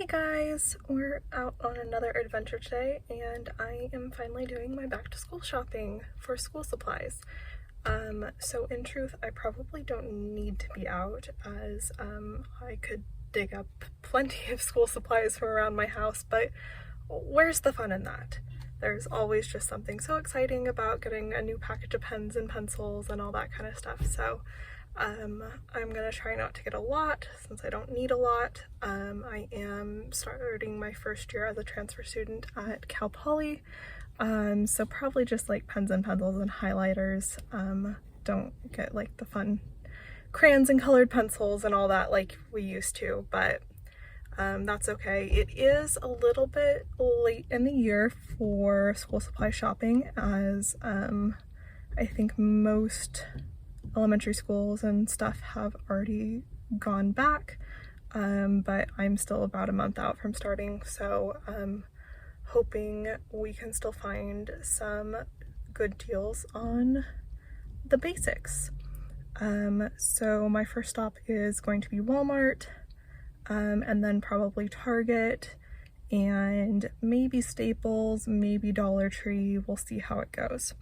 Hey guys, we're out on another adventure today and I am finally doing my back to school shopping for school supplies. So in truth, I probably don't need to be out as I could dig up plenty of school supplies from around my house, but where's the fun in that? There's always just something so exciting about getting a new package of pens and pencils and all that kind of stuff. So I'm gonna try not to get a lot since I don't need a lot. I am starting my first year as a transfer student at Cal Poly, so probably just like pens and pencils and highlighters. Don't get like the fun crayons and colored pencils and all that like we used to, but that's okay. It is a little bit late in the year for school supply shopping as I think most elementary schools and stuff have already gone back, but I'm still about a month out from starting, so I'm hoping we can still find some good deals on the basics. So my first stop is going to be Walmart, and then probably Target and maybe Staples, maybe Dollar Tree. We'll see how it goes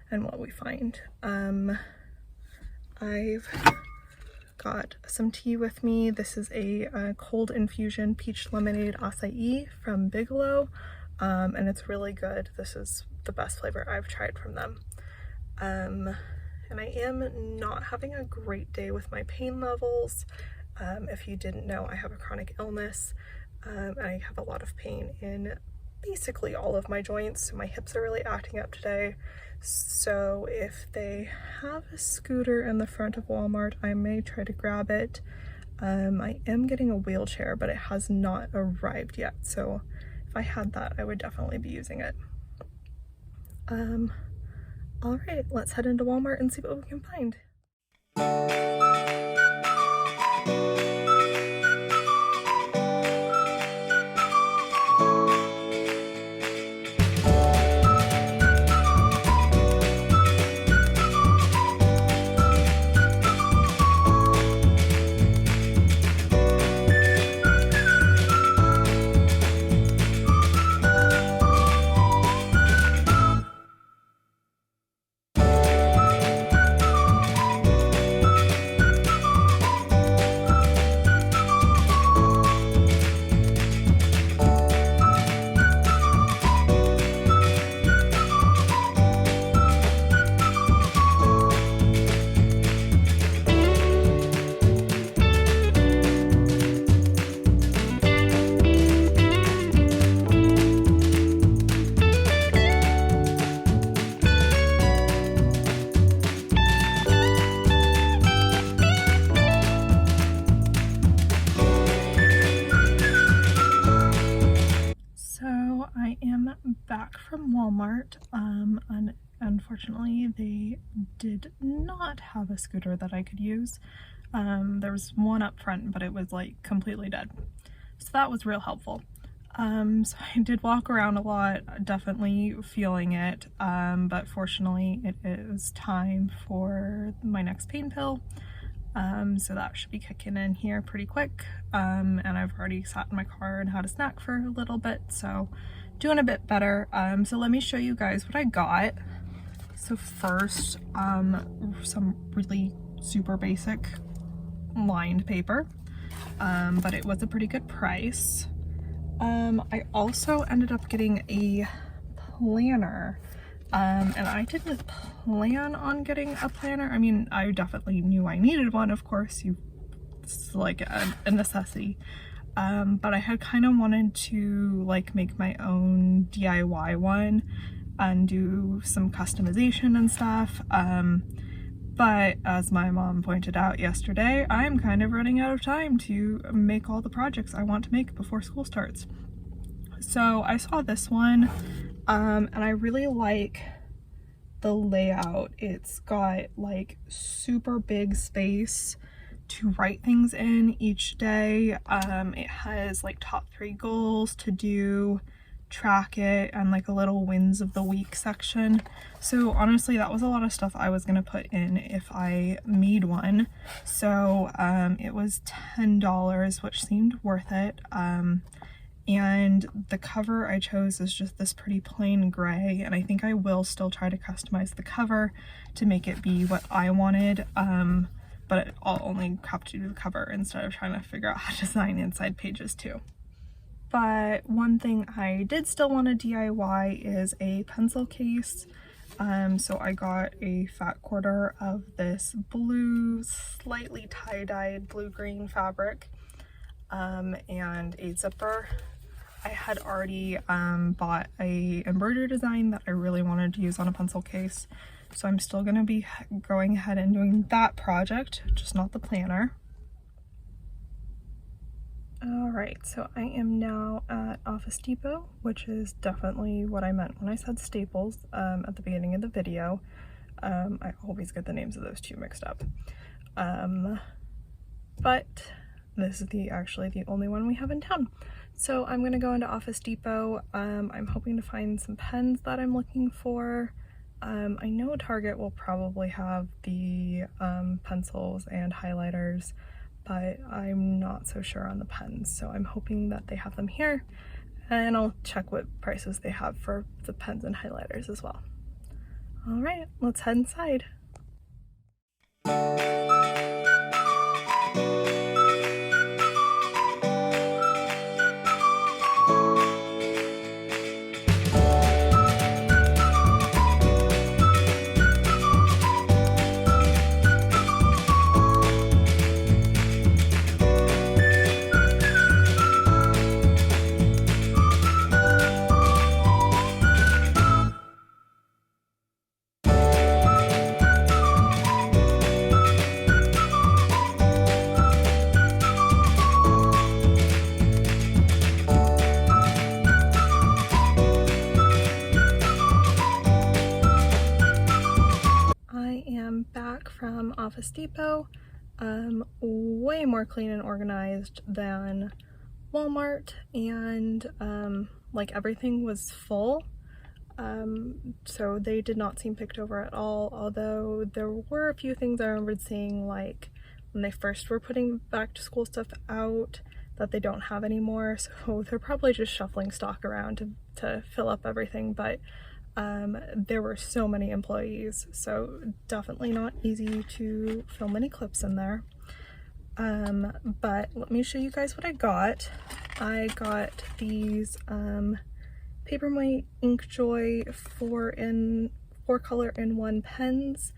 and what we find. I've got some tea with me. This is a cold infusion peach lemonade acai from Bigelow, and it's really good. This is the best flavor I've tried from them. And I am not having a great day with my pain levels. If you didn't know, I have a chronic illness. I have a lot of pain in basically all of my joints, so my hips are really acting up today. So if they have a scooter in the front of Walmart, I may try to grab it. I am getting a wheelchair, but it has not arrived yet, so if I had that, I would definitely be using it. All right, let's head into Walmart and see what we can find. I am back from Walmart. Unfortunately, they did not have a scooter that I could use. There was one up front, but it was like completely dead. So that was real helpful. So I did walk around a lot, definitely feeling it, but fortunately it is time for my next pain pill. So that should be kicking in here pretty quick. And I've already sat in my car and had a snack for a little bit, so doing a bit better. So let me show you guys what I got. So first, some really super basic lined paper, but it was a pretty good price. I also ended up getting a planner. And I didn't plan on getting a planner. I mean, I definitely knew I needed one, of course. It's like a necessity. But I had kind of wanted to like make my own DIY one and do some customization and stuff. But as my mom pointed out yesterday, I'm kind of running out of time to make all the projects I want to make before school starts. So I saw this one. And I really like the layout. It's got like super big space to write things in each day. It has like top 3 goals to do track it and like a little wins of the week section. So honestly, that was a lot of stuff I was gonna put in if I made one. So it was $10, which seemed worth it. And the cover I chose is just this pretty plain gray, and I think I will still try to customize the cover to make it be what I wanted, but I'll only have to do the cover instead of trying to figure out how to design inside pages too. But one thing I did still want to DIY is a pencil case. So I got a fat quarter of this blue, slightly tie-dyed blue-green fabric, and a zipper. I had already bought a embroidery design that I really wanted to use on a pencil case, so I'm still going to be going ahead and doing that project, just not the planner. Alright, so I am now at Office Depot, which is definitely what I meant when I said Staples at the beginning of the video. I always get the names of those two mixed up. But this is actually the only one we have in town. So I'm going to go into Office Depot. I'm hoping to find some pens that I'm looking for. I know Target will probably have the pencils and highlighters, but I'm not so sure on the pens, so I'm hoping that they have them here, and I'll check what prices they have for the pens and highlighters as well. Alright, let's head inside. Back from Office Depot, way more clean and organized than Walmart, and like everything was full, so they did not seem picked over at all, although there were a few things I remembered seeing, like when they first were putting back to school stuff out that they don't have anymore, so they're probably just shuffling stock around to fill up everything, but there were so many employees, so definitely not easy to film any clips in there. But let me show you guys what I got. I got these Papermate Inkjoy 4 color in 1 pens,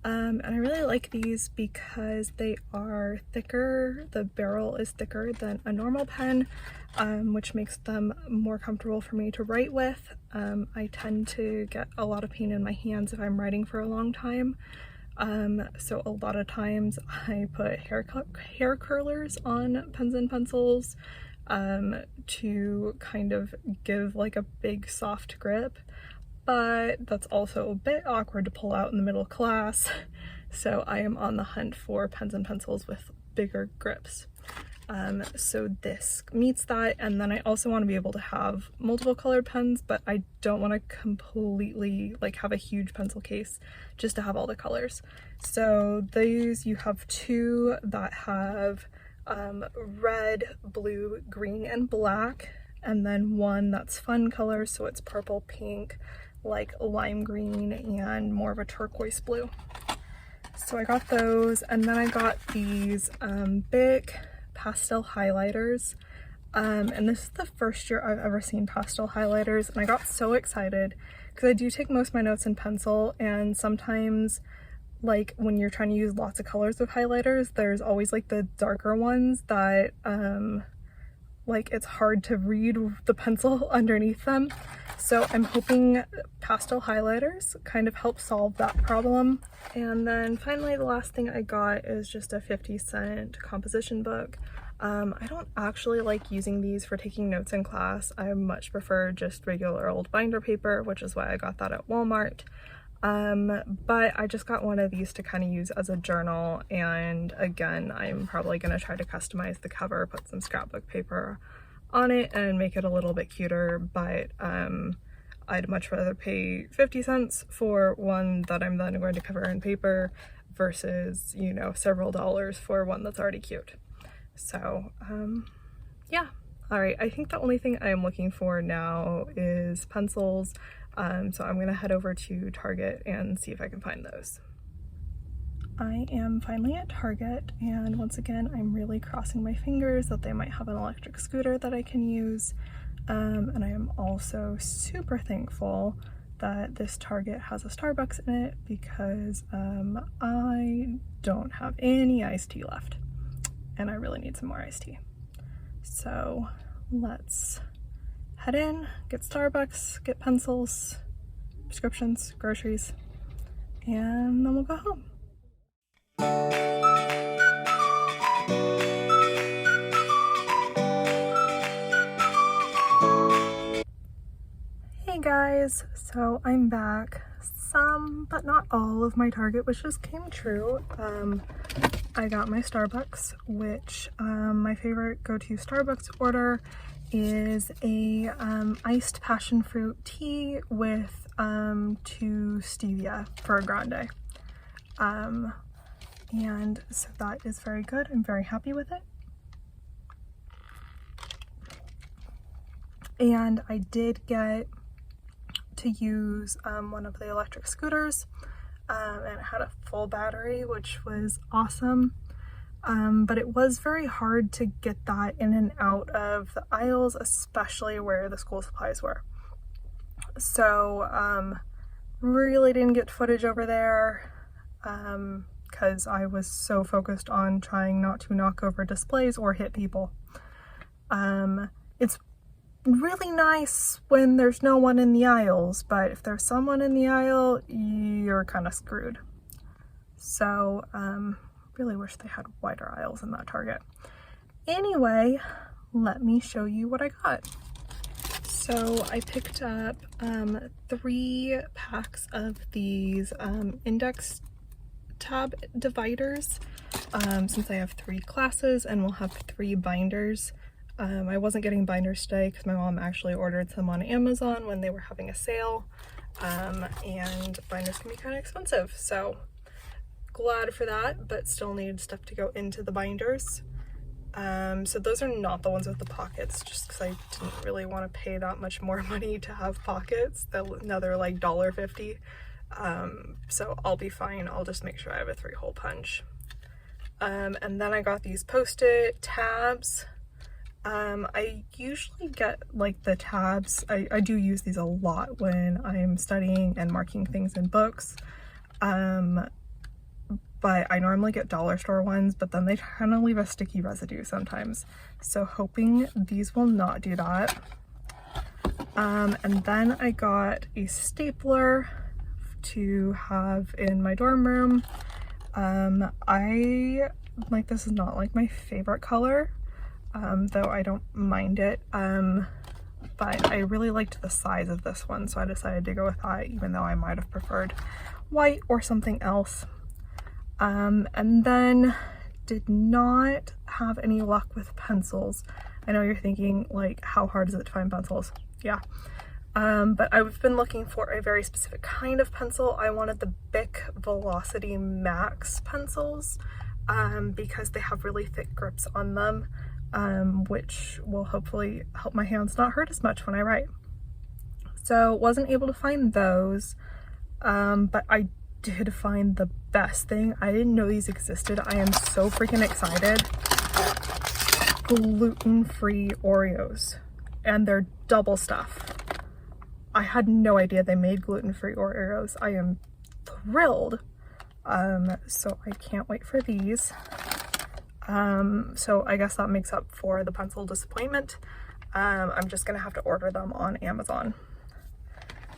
and I really like these because they are thicker. The barrel is thicker than a normal pen, which makes them more comfortable for me to write with. I tend to get a lot of pain in my hands if I'm writing for a long time, so a lot of times I put hair curlers on pens and pencils to kind of give like a big soft grip, but that's also a bit awkward to pull out in the middle of class, so I am on the hunt for pens and pencils with bigger grips. So this meets that, and then I also want to be able to have multiple colored pens, but I don't want to completely like have a huge pencil case just to have all the colors. So these, you have 2 that have red, blue, green, and black, and then 1 that's fun colors, so it's purple, pink, like lime green, and more of a turquoise blue. So I got those, and then I got these big pastel highlighters, and this is the first year I've ever seen pastel highlighters, and I got so excited because I do take most of my notes in pencil, and sometimes like when you're trying to use lots of colors with highlighters, there's always like the darker ones that like it's hard to read the pencil underneath them. So I'm hoping pastel highlighters kind of help solve that problem. And then finally the last thing I got is just a 50-cent composition book. I don't actually like using these for taking notes in class. I much prefer just regular old binder paper, which is why I got that at Walmart. But I just got one of these to kind of use as a journal, and again, I'm probably going to try to customize the cover, put some scrapbook paper on it and make it a little bit cuter, but I'd much rather pay 50 cents for one that I'm then going to cover in paper versus, you know, several dollars for one that's already cute. So yeah. All right, I think the only thing I am looking for now is pencils. So I'm gonna head over to Target and see if I can find those. I am finally at Target, and once again I'm really crossing my fingers that they might have an electric scooter that I can use. And I am also super thankful that this Target has a Starbucks in it because I don't have any iced tea left and I really need some more iced tea. So let's head in, get Starbucks, get pencils, prescriptions, groceries, and then we'll go home. Hey guys, so I'm back. Some, but not all of my Target wishes came true. I got my Starbucks, which my favorite go-to Starbucks order is a iced passion fruit tea with 2 stevia for a grande. And so that is very good. I'm very happy with it. And I did get to use one of the electric scooters, and it had a full battery, which was awesome. But it was very hard to get that in and out of the aisles, especially where the school supplies were. So really didn't get footage over there because I was so focused on trying not to knock over displays or hit people. It's really nice when there's no one in the aisles, but if there's someone in the aisle, you're kind of screwed. So really wish they had wider aisles in that Target. Anyway, let me show you what I got. So I picked up 3 packs of these index tab dividers since I have 3 classes and we'll have 3 binders. I wasn't getting binders today because my mom actually ordered some on Amazon when they were having a sale, and binders can be kind of expensive, so glad for that, but still need stuff to go into the binders. So those are not the ones with the pockets, just because I didn't really want to pay that much more money to have pockets. Another like $1.50. So I'll be fine. I'll just make sure I have a 3-hole punch. And then I got these Post-it tabs. I usually get like the tabs. I do use these a lot when I'm studying and marking things in books. But I normally get dollar store ones, but then they kind of leave a sticky residue sometimes. So hoping these will not do that. And then I got a stapler to have in my dorm room. This is not like my favorite color, though I don't mind it. But I really liked the size of this one, so I decided to go with that, even though I might have preferred white or something else. And then did not have any luck with pencils. I know you're thinking, like, how hard is it to find pencils? Yeah. But I've been looking for a very specific kind of pencil. I wanted the Bic Velocity Max pencils, because they have really thick grips on them, which will hopefully help my hands not hurt as much when I write. So wasn't able to find those, but I did find the best thing. I didn't know these existed. I am so freaking excited. Gluten-free Oreos, and they're double stuff. I had no idea they made gluten-free Oreos. I am thrilled. So I can't wait for these. So I guess that makes up for the pencil disappointment. I'm just gonna have to order them on Amazon.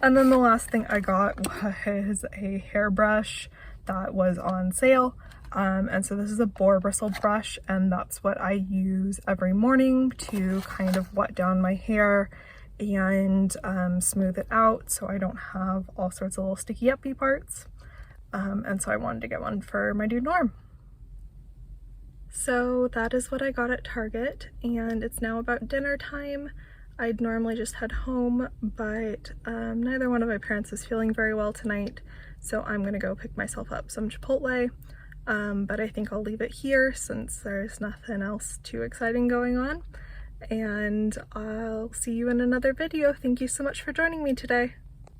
And then the last thing I got was a hairbrush that was on sale. And so this is a boar bristle brush, and that's what I use every morning to kind of wet down my hair and smooth it out so I don't have all sorts of little sticky uppy parts. And so I wanted to get one for my new dorm. So that is what I got at Target, and it's now about dinner time. I'd normally just head home, but neither one of my parents is feeling very well tonight, so I'm gonna go pick myself up some Chipotle, but I think I'll leave it here since there's nothing else too exciting going on, and I'll see you in another video. Thank you so much for joining me today.